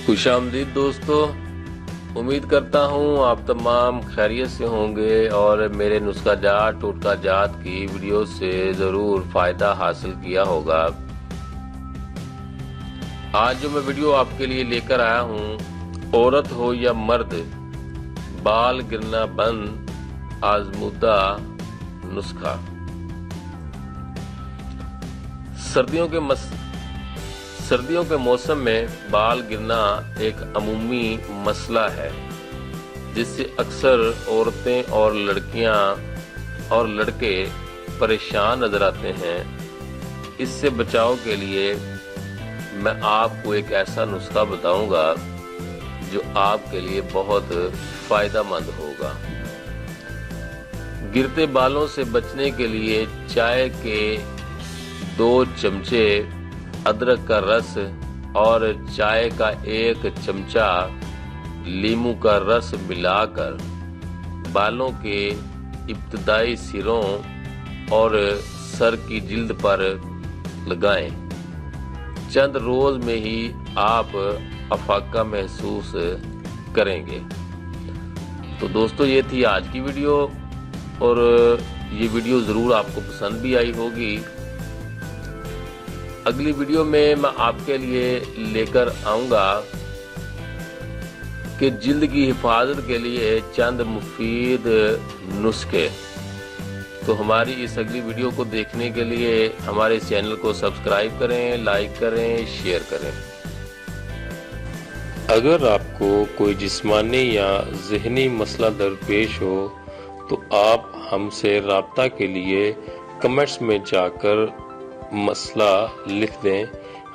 खुशामदीद दोस्तों, उम्मीद करता हूँ आप तमाम खैरियत से होंगे और मेरे नुस्खा जात टोटका जात की वीडियो से ज़रूर फ़ायदा हासिल किया होगा। आज जो मैं वीडियो आपके लिए लेकर आया हूँ, औरत हो या मर्द, बाल गिरना बंद आजमूदा नुस्खा। सर्दियों के मौसम में बाल गिरना एक अमूमी मसला है जिससे अक्सर औरतें और लड़कियां और लड़के परेशान नजर आते हैं। इससे बचाव के लिए मैं आपको एक ऐसा नुस्खा बताऊंगा जो आपके लिए बहुत फायदेमंद होगा। गिरते बालों से बचने के लिए चाय के 2 चमचे अदरक का रस और चाय का 1 चमचा नींबू का रस मिलाकर बालों के इब्तदाई सिरों और सर की जिल्द पर लगाएं। चंद रोज में ही आप अफाका महसूस करेंगे। तो दोस्तों, ये थी आज की वीडियो और ये वीडियो ज़रूर आपको पसंद भी आई होगी। अगली वीडियो में मैं आपके लिए लेकर आऊंगा कि जिल्द की हिफाजत के लिए चंद मुफीद नुस्खे। तो हमारी इस अगली वीडियो को देखने के लिए हमारे चैनल को सब्सक्राइब करें, लाइक करें, शेयर करें। अगर आपको कोई जिस्मानी या ज़हनी मसला दरपेश हो तो आप हमसे राब्ता के लिए कमेंट्स में जाकर मसला लिख दें।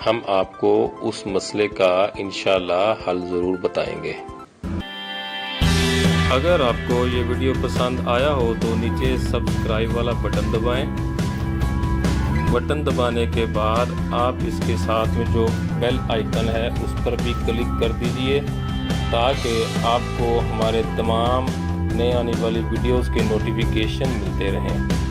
हम आपको उस मसले का इंशाअल्लाह हल ज़रूर बताएंगे। अगर आपको ये वीडियो पसंद आया हो तो नीचे सब्सक्राइब वाला बटन दबाएं। बटन दबाने के बाद आप इसके साथ में जो बेल आइकन है उस पर भी क्लिक कर दीजिए ताकि आपको हमारे तमाम नए आने वाली वीडियोस के नोटिफिकेशन मिलते रहें।